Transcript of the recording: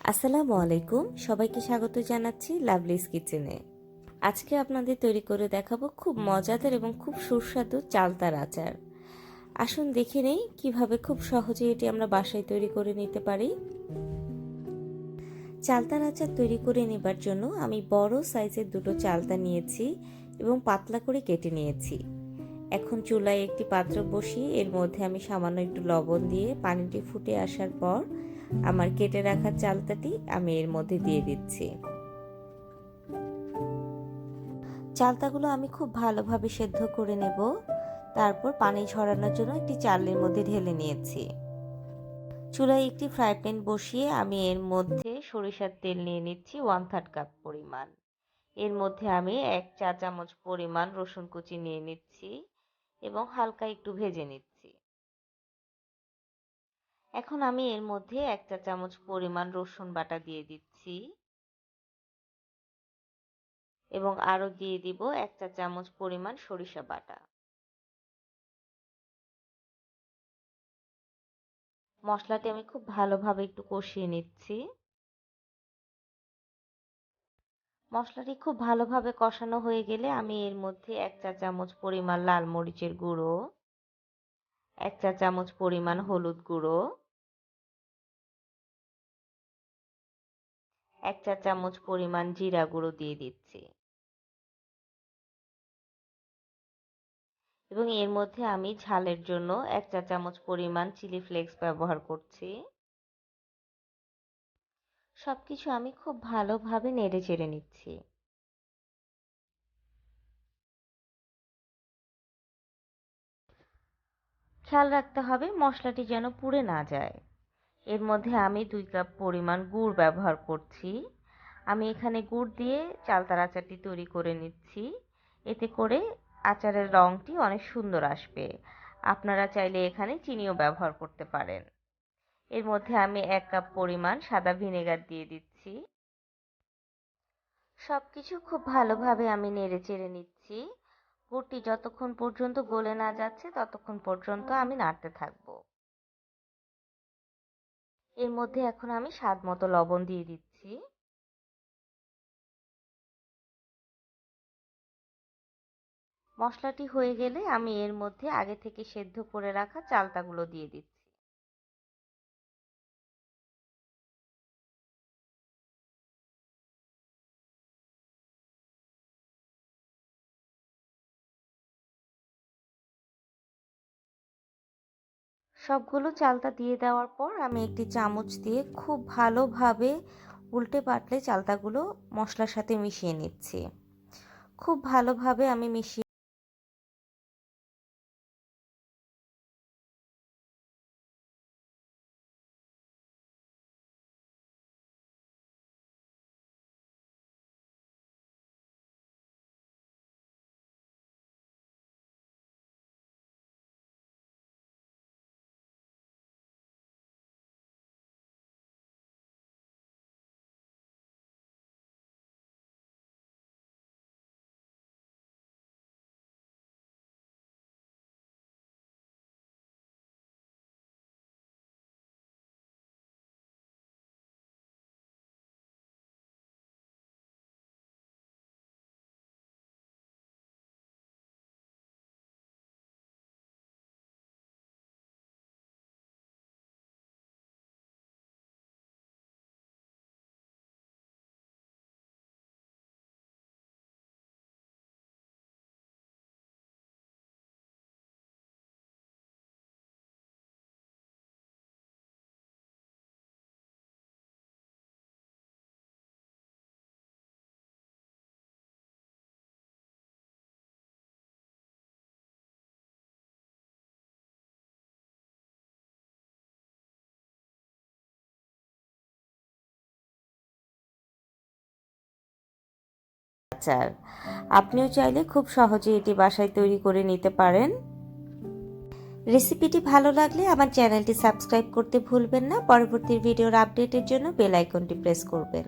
আসসালামু আলাইকুম, সবাইকে স্বাগত জানাচ্ছি লাভলিস কিচেনে। আজকে আপনাদের তৈরি করে দেখাবো খুব মজাদার এবং খুব সুস্বাদু চালতার আচার। আসুন দেখে নেই কিভাবে খুব সহজে এটি আমরা বাসায় তৈরি করে নিতে পারি। চালতার আচার তৈরি করে নেবার জন্য আমি বড় সাইজের দুটো চালতা নিয়েছি এবং পাতলা করে কেটে নিয়েছি। এখন চুলায় একটি পাত্র বসিয়ে এর মধ্যে আমি সামান্য একটু লবণ দিয়ে পানিটি ফুটে আসার পর আমার কেটে রাখা চালতাটি আমি এর মধ্যে দিয়ে দিচ্ছি। চালতাগুলো আমি খুব ভালোভাবে সেদ্ধ করে নেব। তারপর পানি ঝরানোর জন্য একটি চালের মধ্যে ঢেলে নিয়েছি। চুলায় একটি ফ্রাই প্যান বসিয়ে আমি এর মধ্যে সরিষার তেল নিয়ে নিচ্ছি 1/3 কাপ পরিমাণ। এর মধ্যে আমি 1 চা চামচ পরিমাণ রসুন কুচি নিয়ে নিচ্ছি এবং হালকা একটু ভেজে নিচ্ছি। এখন আমি এর মধ্যে 1 চা চামচ পরিমাণ রসুন বাটা দিয়ে দিচ্ছি এবং আরও দিয়ে দিব 1 চা চামচ পরিমাণ সরিষা বাটা। মশলাটি আমি খুব ভালোভাবে একটু কষিয়ে নিচ্ছি। মশলাটি খুব ভালোভাবে কষানো হয়ে গেলে আমি এর মধ্যে 1 চা চামচ পরিমাণ লাল মরিচের গুঁড়ো, 1 চা চামচ পরিমাণ হলুদ গুঁড়ো, 1 চা চামচ পরিমাণ জিরা গুঁড়ো দিয়ে দিচ্ছি এবং এর মধ্যে আমি ঝালের জন্য 1 চা চামচ পরিমাণ চিলি ফ্লেক্স ব্যবহার করছি। সবকিছু আমি খুব ভালোভাবে নেড়ে চেড়ে নিচ্ছি। খেয়াল রাখতে হবে মশলাটি যেন পুড়ে না যায়। এর মধ্যে আমি 2 কাপ পরিমাণ গুড় ব্যবহার করছি। আমি এখানে গুড় দিয়ে চালতার আচারটি তৈরি করে নিচ্ছি। এতে করে আচারের রঙটি অনেক সুন্দর আসবে। আপনারা চাইলে এখানে চিনিও ব্যবহার করতে পারেন। এর মধ্যে আমি 1 কাপ পরিমাণ সাদা ভিনেগার দিয়ে দিচ্ছি। সবকিছু খুব ভালোভাবে আমি নেড়ে চেড়ে নিচ্ছি। গুড়টি যতক্ষণ পর্যন্ত গলে না যাচ্ছে ততক্ষণ পর্যন্ত আমি নাড়তে থাকবো। এর মধ্যে এখন আমি স্বাদ মতো লবণ দিয়ে দিচ্ছি। মশলাটি হয়ে গেলে আমি এর মধ্যে আগে থেকে সেদ্ধ করে রাখা চালতাগুলো দিয়ে দিচ্ছি। সবগুলো চালতা দিয়ে দেওয়ার পর আমি একটি চামচ দিয়ে খুব ভালোভাবে উল্টে পাল্টে চালতাগুলো মশলার সাথে মিশিয়ে নিচ্ছি। খুব ভালোভাবে আমি মিশিয়ে আচার আপনিও চাইলে খুব সহজে এটি বাসায় তৈরি করে নিতে পারেন। রেসিপিটি ভালো লাগলে আমার চ্যানেলটি সাবস্ক্রাইব করতে ভুলবেন না। পরবর্তী ভিডিওর আপডেটের জন্য বেল আইকনটি প্রেস করবেন।